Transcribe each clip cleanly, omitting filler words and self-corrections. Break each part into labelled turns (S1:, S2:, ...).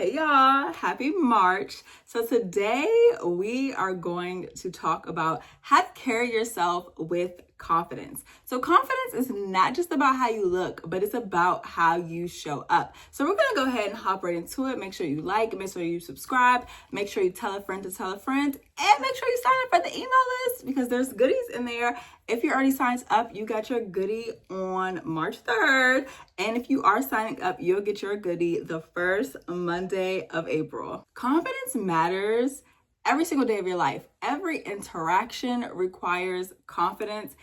S1: Hey y'all, happy March. So today we are going to talk about how to carry yourself with confidence. So confidence is not just about how you look, but it's about how you show up. So we're gonna go ahead and hop right into it. Make sure you like, make sure you subscribe, make sure you tell a friend to tell a friend, and make sure you sign up for the email list because there's goodies in there. If you're already signed up, you got your goodie on March 3rd. And if you are signing up, you'll get your goodie the first Monday of April. Confidence matters every single day of your life. Every interaction requires confidence.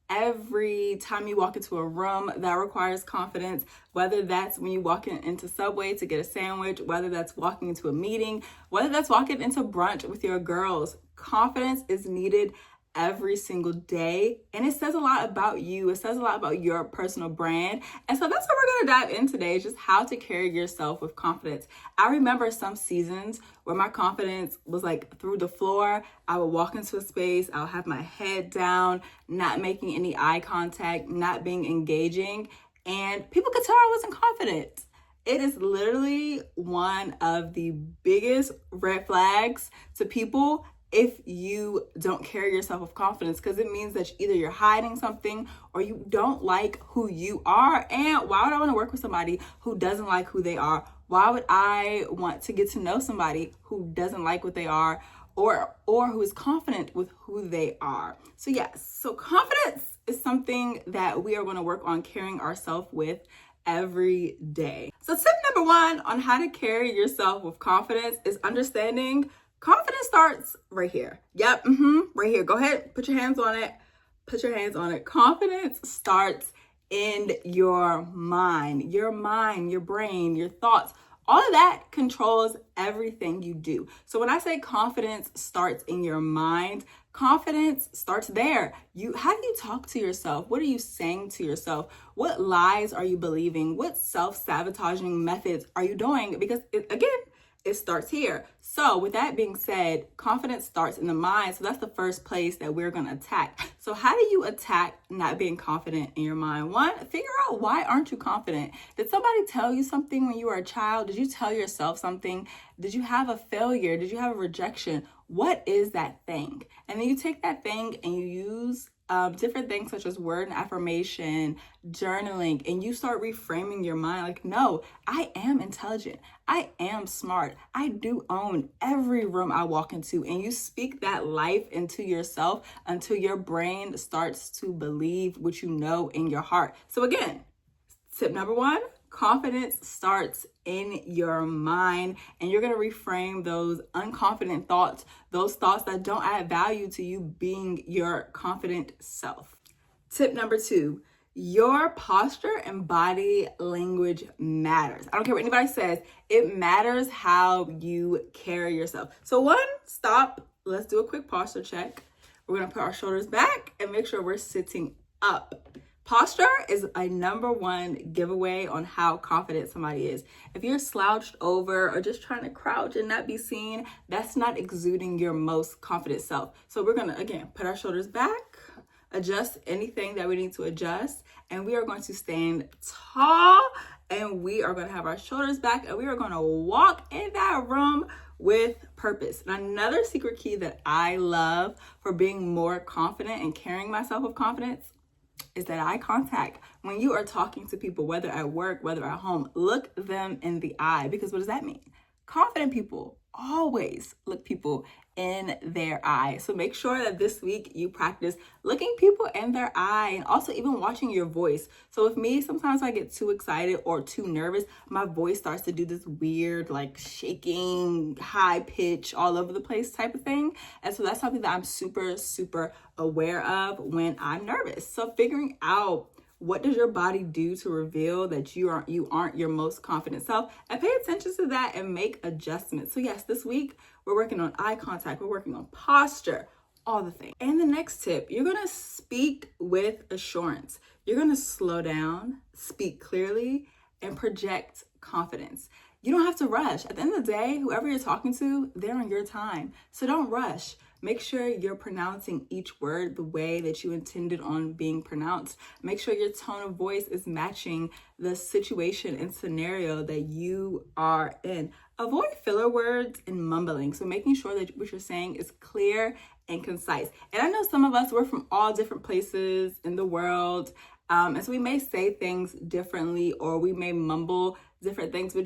S1: Every time you walk into a room, that requires confidence, whether that's when you walk into Subway to get a sandwich, whether that's walking into a meeting, whether that's walking into brunch with your girls. Confidence is needed every single day, and it says a lot about you. It says a lot about your personal brand. And so that's what we're going to dive in today, is just how to carry yourself with confidence. I remember some seasons where my confidence was like through the floor. I would walk into a space, I'll have my head down, not making any eye contact, not being engaging, and people could tell I wasn't confident. It is literally one of the biggest red flags to people if you don't carry yourself with confidence, because it means that either you're hiding something or you don't like who you are. And why would I want to work with somebody who doesn't like who they are? Why would I want to get to know somebody who doesn't like what they are or who is confident with who they are? So yes, so confidence is something that we are going to work on carrying ourselves with every day. So tip number one on how to carry yourself with confidence is understanding confidence starts right here. Yep, right here. Go ahead, put your hands on it. Put your hands on it. Confidence starts in your mind, your brain, your thoughts. All of that controls everything you do. So when I say confidence starts in your mind, confidence starts there. How do you talk to yourself? What are you saying to yourself? What lies are you believing? What self-sabotaging methods are you doing? Because it starts here. So with that being said, confidence starts in the mind. So that's the first place that we're going to attack. So how do you attack not being confident in your mind? One, figure out, why aren't you confident? Did somebody tell you something when you were a child? Did you tell yourself something? Did you have a failure? Did you have a rejection? What is that thing? And then you take that thing and you use different things such as word and affirmation, journaling, and you start reframing your mind like, no, I am intelligent. I am smart. I do own every room I walk into. And you speak that life into yourself until your brain starts to believe what you know in your heart. So again, tip number one, confidence starts in your mind, and you're going to reframe those unconfident thoughts, those thoughts that don't add value to you being your confident self. Tip number two, your posture and body language matters. I don't care what anybody says, it matters how you carry yourself. So one, stop. Let's do a quick posture check. We're going to put our shoulders back and make sure we're sitting up. Posture is a number one giveaway on how confident somebody is. If you're slouched over or just trying to crouch and not be seen, that's not exuding your most confident self. So we're gonna, again, put our shoulders back, adjust anything that we need to adjust, and we are going to stand tall, and we are gonna have our shoulders back, and we are gonna walk in that room with purpose. And another secret key that I love for being more confident and carrying myself with confidence is that eye contact. When you are talking to people, whether at work, whether at home, look them in the eye. Because what does that mean? Confident people always look people in their eye. So make sure that this week you practice looking people in their eye, and also even watching your voice. So with me, sometimes I get too excited or too nervous, my voice starts to do this weird, like shaking, high pitch, all over the place type of thing. And so that's something that I'm super, super aware of when I'm nervous. So figuring out, what does your body do to reveal that you aren't your most confident self, and pay attention to that and make adjustments. So yes, this week we're working on eye contact, we're working on posture, all the things. And the next tip, you're gonna speak with assurance. You're gonna slow down, speak clearly, and project confidence. You don't have to rush. At the end of the day, whoever you're talking to, they're on your time. So don't rush. Make sure you're pronouncing each word the way that you intended on being pronounced. Make sure your tone of voice is matching the situation and scenario that you are in. Avoid filler words and mumbling. So making sure that what you're saying is clear and concise. And I know some of us, we're from all different places in the world. And so we may say things differently, or we may mumble different things, but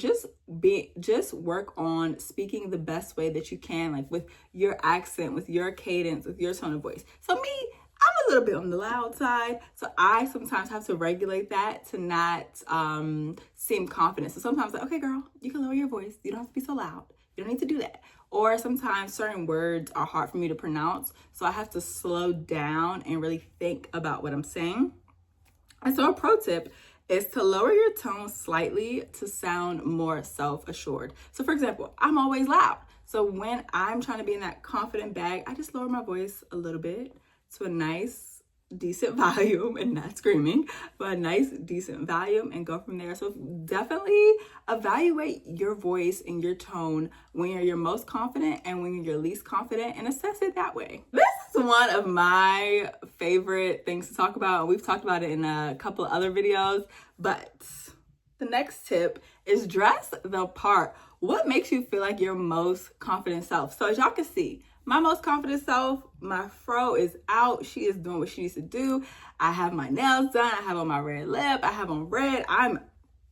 S1: just work on speaking the best way that you can, like with your accent, with your cadence, with your tone of voice. So me, I'm a little bit on the loud side, so I sometimes have to regulate that to not seem confident. So sometimes, like, okay, girl, you can lower your voice. You don't have to be so loud. You don't need to do that. Or sometimes certain words are hard for me to pronounce, so I have to slow down and really think about what I'm saying. And so a pro tip is to lower your tone slightly to sound more self-assured. So for example, I'm always loud. So when I'm trying to be in that confident bag, I just lower my voice a little bit to a nice, decent volume, and not screaming, but a nice, decent volume, and go from there. So definitely evaluate your voice and your tone when you're your most confident and when you're your least confident, and assess it that way. This is one of my favorite things to talk about, and we've talked about it in a couple of other videos, but the next tip is dress the part. What makes you feel like your most confident self? So as y'all can see, my most confident self, my fro is out. She is doing what she needs to do. I have my nails done. I have on my red lip. I have on red. I'm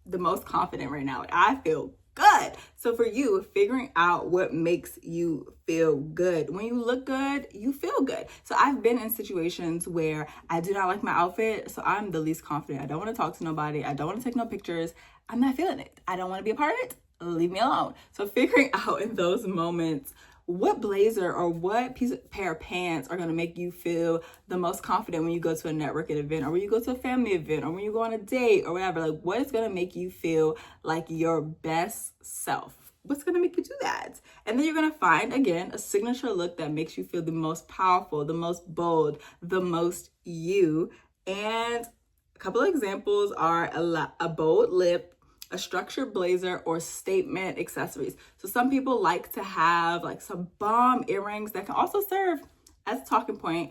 S1: the most confident right now. Like, I feel good. So for you, figuring out what makes you feel good. When you look good, you feel good. So I've been in situations where I do not like my outfit, so I'm the least confident. I don't want to talk to nobody. I don't want to take no pictures. I'm not feeling it. I don't want to be a part of it. Leave me alone. So figuring out in those moments what blazer or what pair of pants are going to make you feel the most confident when you go to a networking event, or when you go to a family event, or when you go on a date or whatever. Like, what is going to make you feel like your best self? What's going to make you do that? And then you're going to find, again, a signature look that makes you feel the most powerful, the most bold, the most you. And a couple of examples are a bold lip, a structured blazer, or statement accessories. So some people like to have like some bomb earrings that can also serve as a talking point.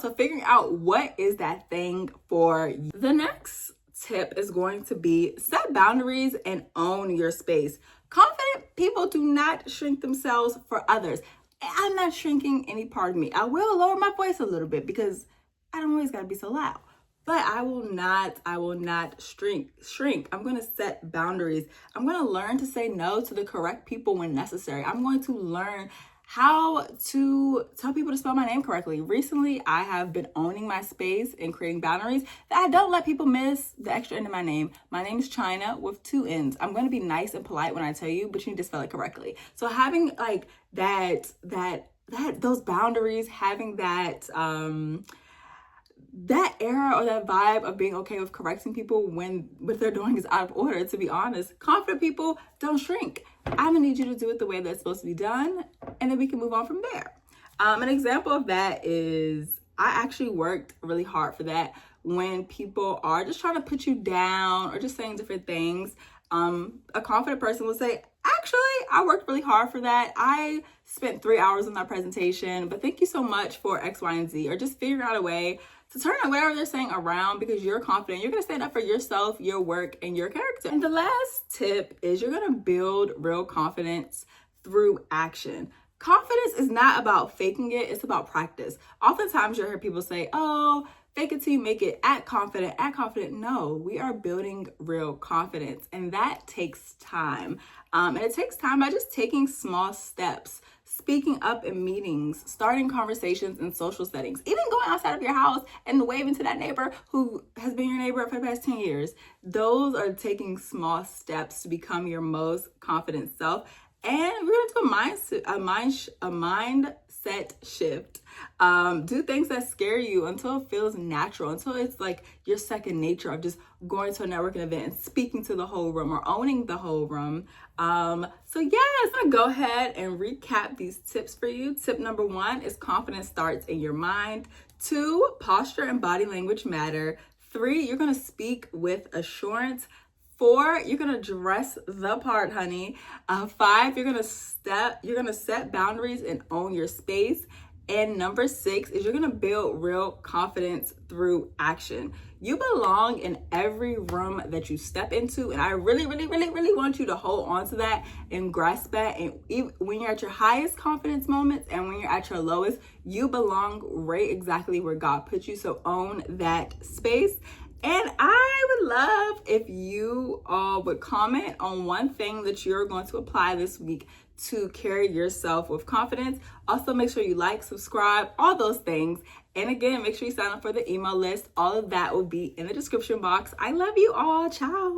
S1: So figuring out what is that thing for you. The next tip is going to be set boundaries and own your space. Confident people do not shrink themselves for others. I'm not shrinking any part of me. I will lower my voice a little bit because I don't always gotta be so loud. But I will not shrink. I'm going to set boundaries. I'm going to learn to say no to the correct people when necessary. I'm going to learn how to tell people to spell my name correctly. Recently, I have been owning my space and creating boundaries that I don't let people miss the extra end of my name. My name is China with 2 N's. I'm going to be nice and polite when I tell you, but you need to spell it correctly. So having like those boundaries, having that era or that vibe of being okay with correcting people when what they're doing is out of order. To be honest, confident people don't shrink. I'm gonna need you to do it the way that's supposed to be done, and then we can move on from there. An example of that is I actually worked really hard for that. When people are just trying to put you down or just saying different things, a confident person will say, actually, I worked really hard for that. I spent 3 hours on that presentation, but thank you so much for X, Y, and Z. Or just figure out a way to turn whatever they're saying around, because you're confident. You're going to stand up for yourself, your work, and your character. And the last tip is you're going to build real confidence through action. Confidence is not about faking it. It's about practice. Oftentimes you'll hear people say, oh, fake it till you make it, act confident, act confident. No, we are building real confidence, and that takes time. And it takes time by just taking small steps, speaking up in meetings, starting conversations in social settings, even going outside of your house and waving to that neighbor who has been your neighbor for the past 10 years. Those are taking small steps to become your most confident self. And we're going to do a mindset shift. Do things that scare you until it feels natural, until it's like your second nature of just going to a networking event and speaking to the whole room or owning the whole room. So yeah, I'm gonna go ahead and recap these tips for you. Tip number 1 is confidence starts in your mind. 2, posture and body language matter. 3, you're gonna speak with assurance. 4, you're gonna dress the part, honey. 5, you're gonna set boundaries and own your space. And number 6 is you're gonna build real confidence through action. You belong in every room that you step into, and I really want you to hold on to that and grasp that. And even when you're at your highest confidence moments and when you're at your lowest, you belong right exactly where God put you. So own that space. And I would love if you all would comment on one thing that you're going to apply this week to carry yourself with confidence. Also, make sure you like, subscribe, all those things. And again, make sure you sign up for the email list. All of that will be in the description box. I love you all. Ciao.